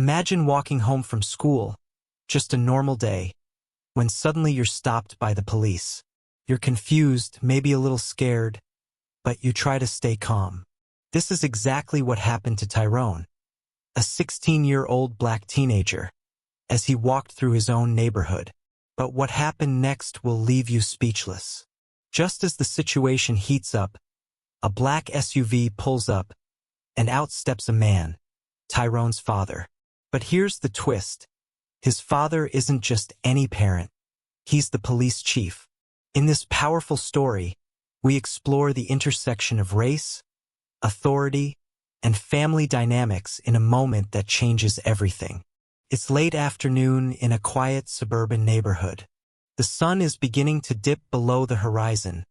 Imagine walking home from school, just a normal day, when suddenly you're stopped by the police. You're confused, maybe a little scared, but you try to stay calm. This is exactly what happened to Tyrone, a 16-year-old black teenager, as he walked through his own neighborhood. But what happened next will leave you speechless. Just as the situation heats up, a black SUV pulls up, and out steps a man, Tyrone's father. But here's the twist. His father isn't just any parent. He's the police chief. In this powerful story, we explore the intersection of race, authority, and family dynamics in a moment that changes everything. It's late afternoon in a quiet suburban neighborhood. The sun is beginning to dip below the horizon,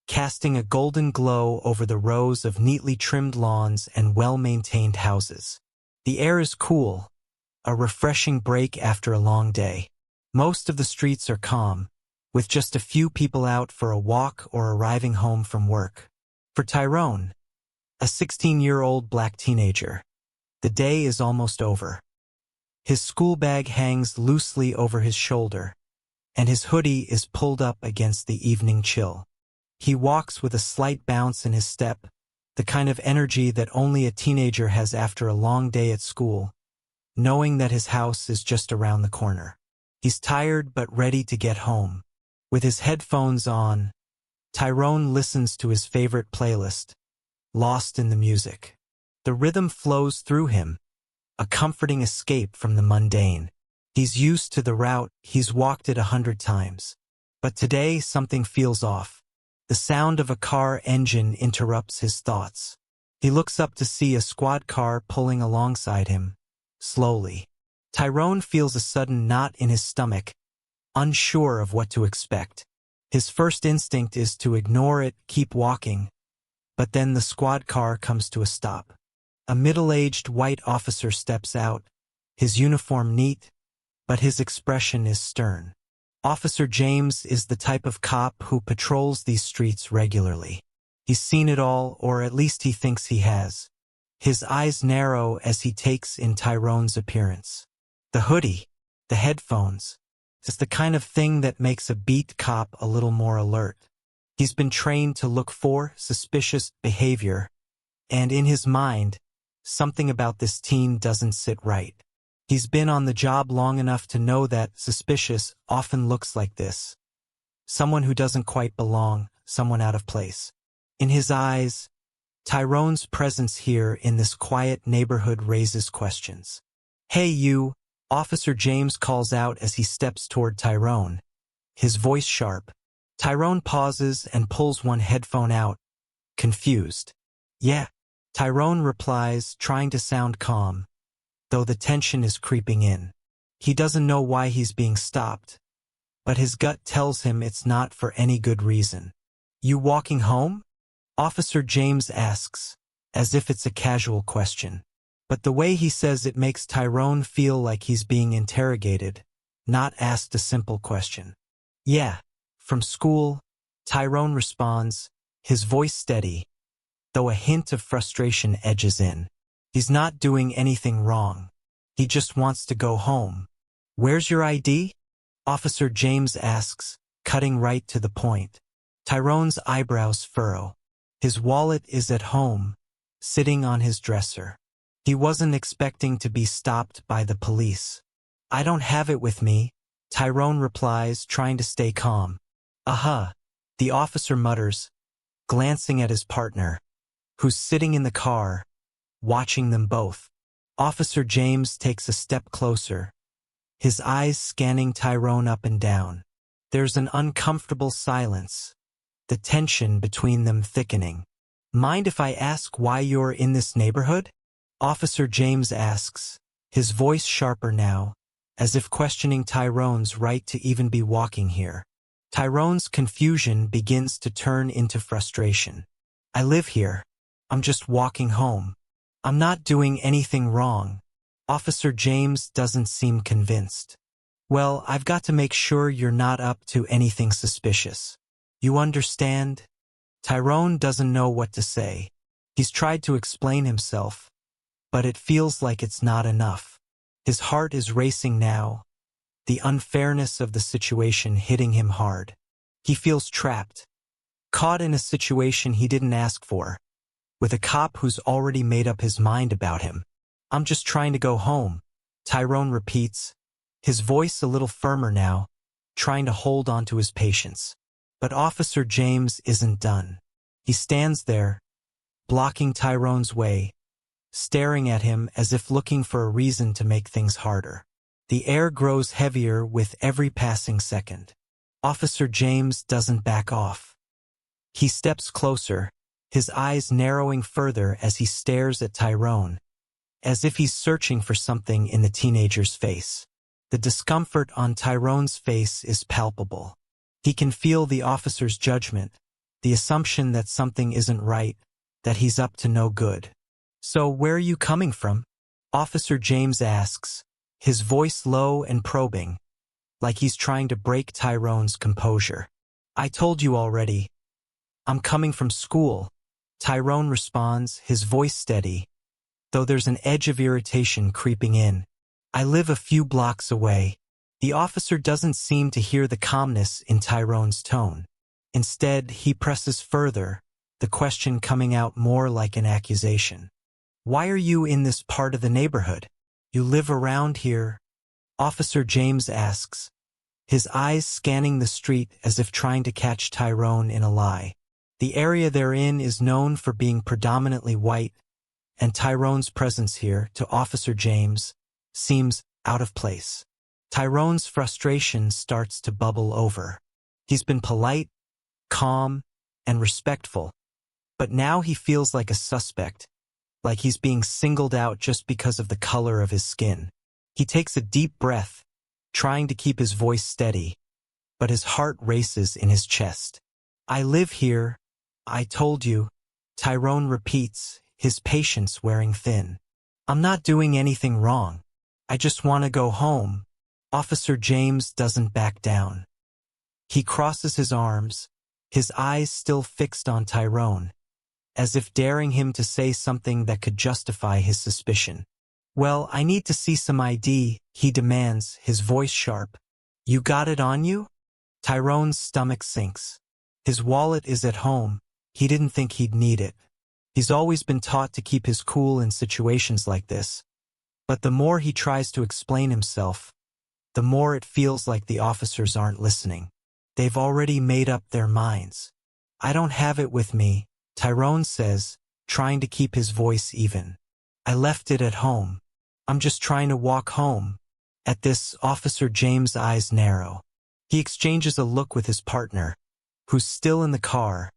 casting a golden glow over the rows of neatly trimmed lawns and well-maintained houses. The air is cool, a refreshing break after a long day. Most of the streets are calm, with just a few people out for a walk or arriving home from work. For Tyrone, a 16-year-old black teenager, the day is almost over. His school bag hangs loosely over his shoulder, and his hoodie is pulled up against the evening chill. He walks with a slight bounce in his step, the kind of energy that only a teenager has after a long day at school, knowing that his house is just around the corner. He's tired but ready to get home. With his headphones on, Tyrone listens to his favorite playlist, lost in the music. The rhythm flows through him, a comforting escape from the mundane. He's used to the route, he's walked it 100 times. But today something feels off. The sound of a car engine interrupts his thoughts. He looks up to see a squad car pulling alongside him, slowly. Tyrone feels a sudden knot in his stomach, unsure of what to expect. His first instinct is to ignore it, keep walking. But then the squad car comes to a stop. A middle-aged white officer steps out, his uniform neat, but his expression is stern. Officer James is the type of cop who patrols these streets regularly. He's seen it all, or at least he thinks he has. His eyes narrow as he takes in Tyrone's appearance. The hoodie, the headphones, is the kind of thing that makes a beat cop a little more alert. He's been trained to look for suspicious behavior, and in his mind, something about this teen doesn't sit right. He's been on the job long enough to know that suspicious often looks like this. Someone who doesn't quite belong, someone out of place. In his eyes, Tyrone's presence here in this quiet neighborhood raises questions. "Hey you," Officer James calls out as he steps toward Tyrone, his voice sharp. Tyrone pauses and pulls one headphone out, confused. "Yeah," Tyrone replies, trying to sound calm, though the tension is creeping in. He doesn't know why he's being stopped, but his gut tells him it's not for any good reason. "You walking home?" Officer James asks, as if it's a casual question. But the way he says it makes Tyrone feel like he's being interrogated, not asked a simple question. "Yeah, from school," Tyrone responds, his voice steady, though a hint of frustration edges in. He's not doing anything wrong. He just wants to go home. "Where's your ID?" Officer James asks, cutting right to the point. Tyrone's eyebrows furrow. His wallet is at home, sitting on his dresser. He wasn't expecting to be stopped by the police. "I don't have it with me," Tyrone replies, trying to stay calm. The officer mutters, glancing at his partner, who's sitting in the car, watching them both. Officer James takes a step closer, his eyes scanning Tyrone up and down. There's an uncomfortable silence, the tension between them thickening. "Mind if I ask why you're in this neighborhood?" Officer James asks, his voice sharper now, as if questioning Tyrone's right to even be walking here. Tyrone's confusion begins to turn into frustration. "I live here. I'm just walking home. I'm not doing anything wrong." Officer James doesn't seem convinced. "Well, I've got to make sure you're not up to anything suspicious. You understand?" Tyrone doesn't know what to say. He's tried to explain himself, but it feels like it's not enough. His heart is racing now, the unfairness of the situation hitting him hard. He feels trapped, caught in a situation he didn't ask for, with a cop who's already made up his mind about him. "I'm just trying to go home," Tyrone repeats, his voice a little firmer now, trying to hold on to his patience. But Officer James isn't done. He stands there, blocking Tyrone's way, staring at him as if looking for a reason to make things harder. The air grows heavier with every passing second. Officer James doesn't back off. He steps closer, his eyes narrowing further as he stares at Tyrone, as if he's searching for something in the teenager's face. The discomfort on Tyrone's face is palpable. He can feel the officer's judgment, the assumption that something isn't right, that he's up to no good. "So where are you coming from?" Officer James asks, his voice low and probing, like he's trying to break Tyrone's composure. "I told you already. I'm coming from school," Tyrone responds, his voice steady, though there's an edge of irritation creeping in. "I live a few blocks away." The officer doesn't seem to hear the calmness in Tyrone's tone. Instead, he presses further, the question coming out more like an accusation. "Why are you in this part of the neighborhood? You live around here?" Officer James asks, his eyes scanning the street as if trying to catch Tyrone in a lie. The area they're in is known for being predominantly white, and Tyrone's presence here, to Officer James, seems out of place. Tyrone's frustration starts to bubble over. He's been polite, calm, and respectful, but now he feels like a suspect, like he's being singled out just because of the color of his skin. He takes a deep breath, trying to keep his voice steady, but his heart races in his chest. "I live here, I told you," Tyrone repeats, his patience wearing thin. "I'm not doing anything wrong. I just want to go home." Officer James doesn't back down. He crosses his arms, his eyes still fixed on Tyrone, as if daring him to say something that could justify his suspicion. "Well, I need to see some ID, he demands, his voice sharp. "You got it on you?" Tyrone's stomach sinks. His wallet is at home. He didn't think he'd need it. He's always been taught to keep his cool in situations like this. But the more he tries to explain himself, the more it feels like the officers aren't listening. They've already made up their minds. "I don't have it with me," Tyrone says, trying to keep his voice even. "I left it at home. I'm just trying to walk home." At this, Officer James' eyes narrow. He exchanges a look with his partner, who's still in the car,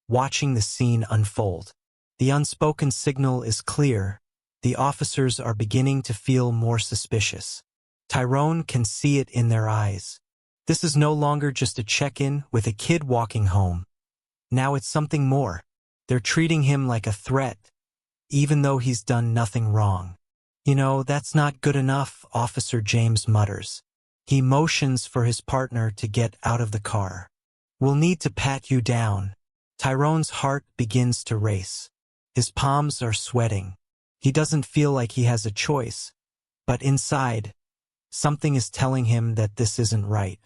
watching the scene unfold. The unspoken signal is clear. The officers are beginning to feel more suspicious. Tyrone can see it in their eyes. This is no longer just a check-in with a kid walking home. Now it's something more. They're treating him like a threat, even though he's done nothing wrong. "You know, that's not good enough," Officer James mutters. He motions for his partner to get out of the car. "We'll need to pat you down." Tyrone's heart begins to race. His palms are sweating. He doesn't feel like he has a choice, but inside, something is telling him that this isn't right.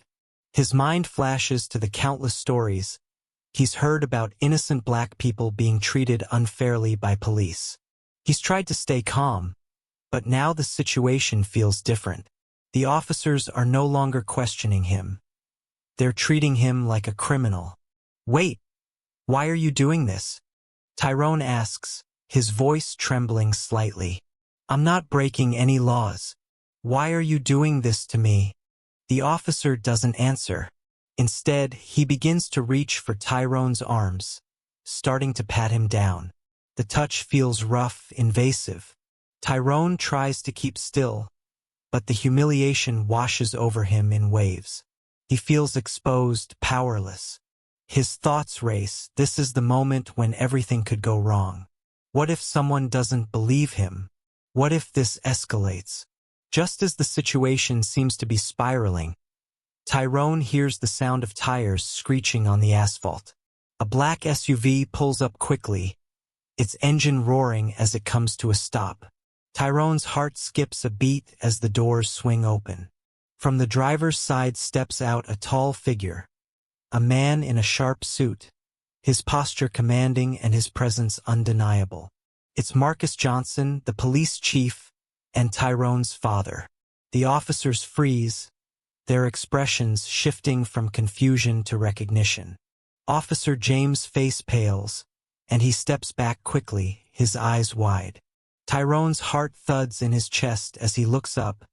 His mind flashes to the countless stories he's heard about innocent black people being treated unfairly by police. He's tried to stay calm, but now the situation feels different. The officers are no longer questioning him. They're treating him like a criminal. "Wait, why are you doing this?" Tyrone asks, his voice trembling slightly. "I'm not breaking any laws. Why are you doing this to me?" The officer doesn't answer. Instead, he begins to reach for Tyrone's arms, starting to pat him down. The touch feels rough, invasive. Tyrone tries to keep still, but the humiliation washes over him in waves. He feels exposed, powerless. His thoughts race. This is the moment when everything could go wrong. What if someone doesn't believe him? What if this escalates? Just as the situation seems to be spiraling, Tyrone hears the sound of tires screeching on the asphalt. A black SUV pulls up quickly, its engine roaring as it comes to a stop. Tyrone's heart skips a beat as the doors swing open. From the driver's side steps out a tall figure, a man in a sharp suit, his posture commanding and his presence undeniable. It's Marcus Johnson, the police chief, and Tyrone's father. The officers freeze, their expressions shifting from confusion to recognition. Officer James' face pales, and he steps back quickly, his eyes wide. Tyrone's heart thuds in his chest as he looks up,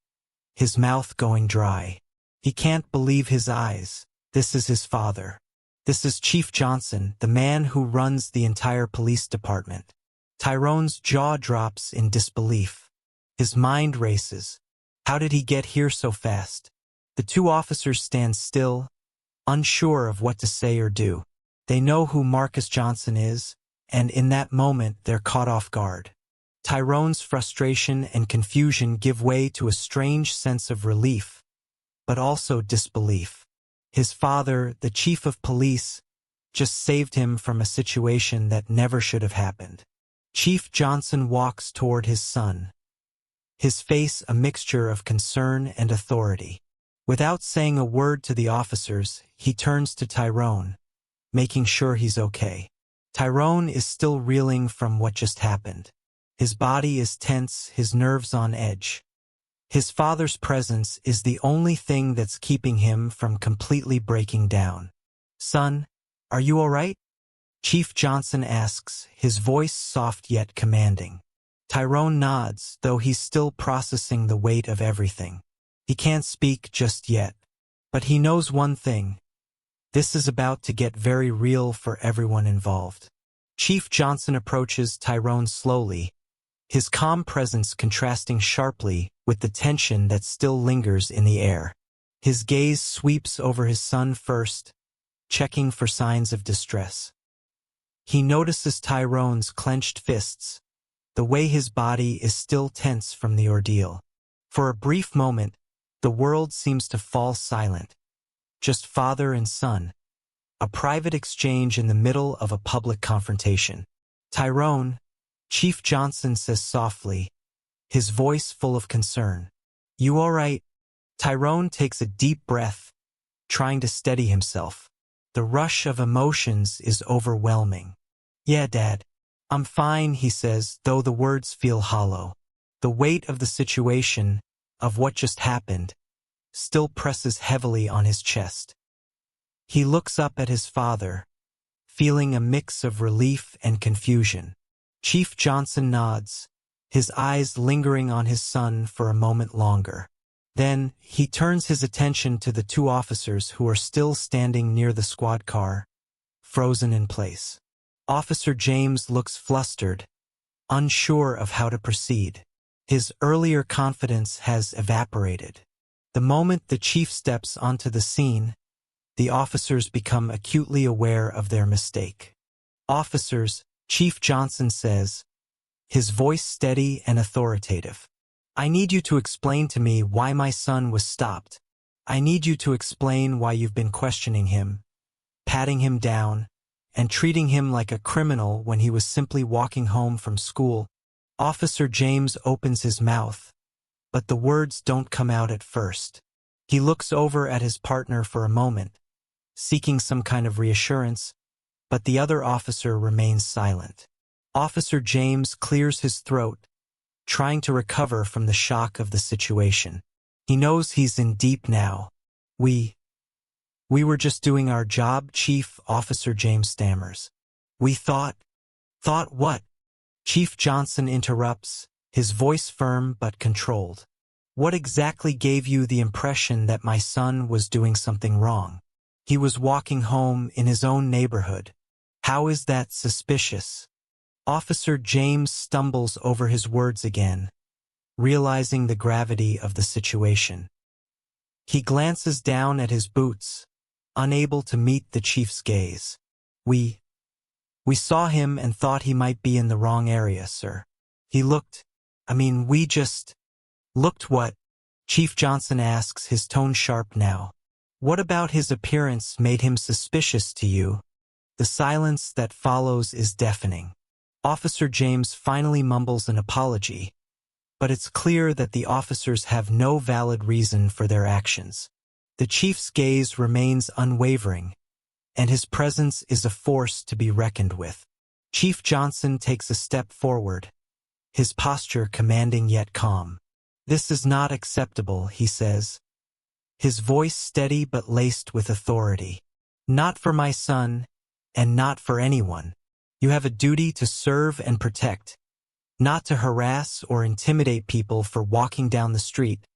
his mouth going dry. He can't believe his eyes. This is his father. This is Chief Johnson, the man who runs the entire police department. Tyrone's jaw drops in disbelief. His mind races. How did he get here so fast? The two officers stand still, unsure of what to say or do. They know who Marcus Johnson is, and in that moment they're caught off guard. Tyrone's frustration and confusion give way to a strange sense of relief, but also disbelief. His father, the chief of police, just saved him from a situation that never should have happened. Chief Johnson walks toward his son, his face a mixture of concern and authority. Without saying a word to the officers, he turns to Tyrone, making sure he's okay. Tyrone is still reeling from what just happened. His body is tense, his nerves on edge. His father's presence is the only thing that's keeping him from completely breaking down. "Son, are you all right?" Chief Johnson asks, his voice soft yet commanding. Tyrone nods, though he's still processing the weight of everything. He can't speak just yet, but he knows one thing. This is about to get very real for everyone involved. Chief Johnson approaches Tyrone slowly, his calm presence contrasting sharply with the tension that still lingers in the air. His gaze sweeps over his son first, checking for signs of distress. He notices Tyrone's clenched fists, the way his body is still tense from the ordeal. For a brief moment, the world seems to fall silent. Just father and son. A private exchange in the middle of a public confrontation. "Tyrone," Chief Johnson says softly, his voice full of concern. "You all right?" Tyrone takes a deep breath, trying to steady himself. The rush of emotions is overwhelming. "Yeah, Dad. I'm fine," he says, though the words feel hollow. The weight of the situation, of what just happened, still presses heavily on his chest. He looks up at his father, feeling a mix of relief and confusion. Chief Johnson nods, his eyes lingering on his son for a moment longer. Then, he turns his attention to the two officers who are still standing near the squad car, frozen in place. Officer James looks flustered, unsure of how to proceed. His earlier confidence has evaporated. The moment the chief steps onto the scene, the officers become acutely aware of their mistake. "Officers," Chief Johnson says, his voice steady and authoritative. "I need you to explain to me why my son was stopped. I need you to explain why you've been questioning him, patting him down, and treating him like a criminal when he was simply walking home from school." Officer James opens his mouth, but the words don't come out at first. He looks over at his partner for a moment, seeking some kind of reassurance, but the other officer remains silent. Officer James clears his throat, trying to recover from the shock of the situation. He knows he's in deep now. We were just doing our job, Chief," Officer James stammers. "We thought what?" Chief Johnson interrupts, his voice firm but controlled. "What exactly gave you the impression that my son was doing something wrong? He was walking home in his own neighborhood. How is that suspicious?" Officer James stumbles over his words again, realizing the gravity of the situation. He glances down at his boots, unable to meet the chief's gaze. We saw him and thought he might be in the wrong area, sir. We just looked what?" Chief Johnson asks, his tone sharp now. "What about his appearance made him suspicious to you?" The silence that follows is deafening. Officer James finally mumbles an apology, but it's clear that the officers have no valid reason for their actions. The chief's gaze remains unwavering, and his presence is a force to be reckoned with. Chief Johnson takes a step forward, his posture commanding yet calm. "This is not acceptable," he says, his voice steady but laced with authority. "Not for my son, and not for anyone. You have a duty to serve and protect, not to harass or intimidate people for walking down the street."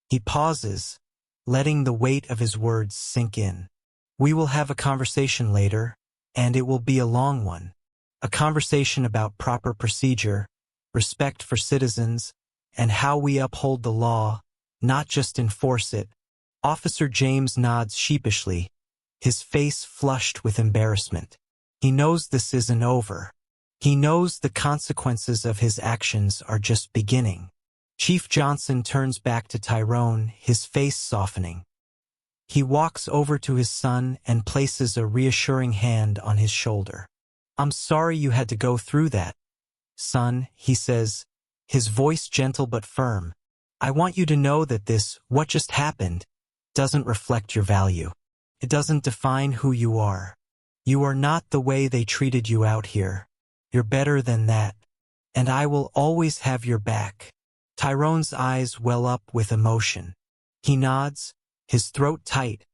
He pauses, letting the weight of his words sink in. "We will have a conversation later, and it will be a long one. A conversation about proper procedure, respect for citizens, and how we uphold the law, not just enforce it." Officer James nods sheepishly, his face flushed with embarrassment. He knows this isn't over. He knows the consequences of his actions are just beginning. Chief Johnson turns back to Tyrone, his face softening. He walks over to his son and places a reassuring hand on his shoulder. "I'm sorry you had to go through that, son," he says, his voice gentle but firm. "I want you to know that what just happened, doesn't reflect your value. It doesn't define who you are. You are not the way they treated you out here. You're better than that, and I will always have your back." Tyrone's eyes well up with emotion. He nods, his throat tight,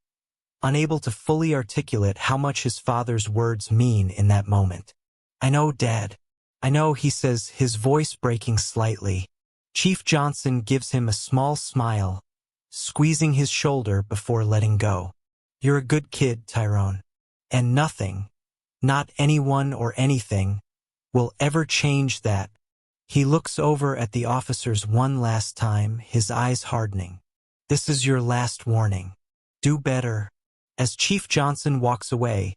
unable to fully articulate how much his father's words mean in that moment. "I know, Dad. I know," he says, his voice breaking slightly. Chief Johnson gives him a small smile, squeezing his shoulder before letting go. "You're a good kid, Tyrone, and nothing, not anyone or anything, will ever change that." He looks over at the officers one last time, his eyes hardening. "This is your last warning. Do better." As Chief Johnson walks away,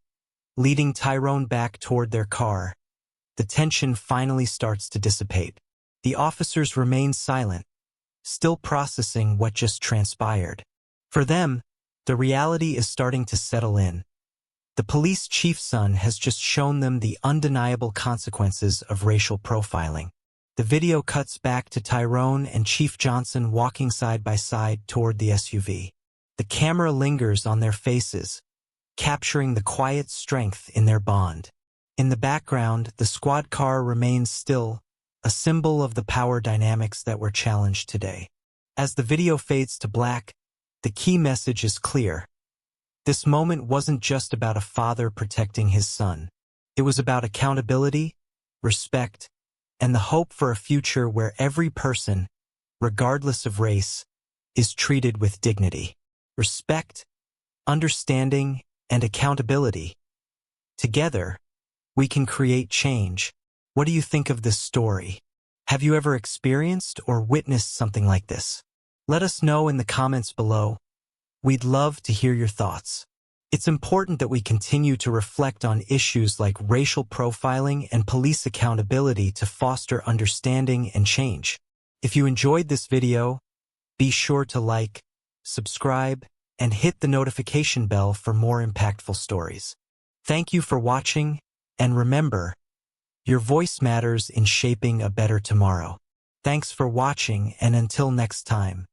leading Tyrone back toward their car, the tension finally starts to dissipate. The officers remain silent, still processing what just transpired. For them, the reality is starting to settle in. The police chief's son has just shown them the undeniable consequences of racial profiling. The video cuts back to Tyrone and Chief Johnson walking side by side toward the SUV. The camera lingers on their faces, capturing the quiet strength in their bond. In the background, the squad car remains still, a symbol of the power dynamics that were challenged today. As the video fades to black, the key message is clear. This moment wasn't just about a father protecting his son. It was about accountability, respect, and the hope for a future where every person, regardless of race, is treated with dignity. Respect, understanding, and accountability. Together, we can create change. What do you think of this story? Have you ever experienced or witnessed something like this? Let us know in the comments below. We'd love to hear your thoughts. It's important that we continue to reflect on issues like racial profiling and police accountability to foster understanding and change. If you enjoyed this video, be sure to like, subscribe, and hit the notification bell for more impactful stories. Thank you for watching, and remember, your voice matters in shaping a better tomorrow. Thanks for watching, and until next time.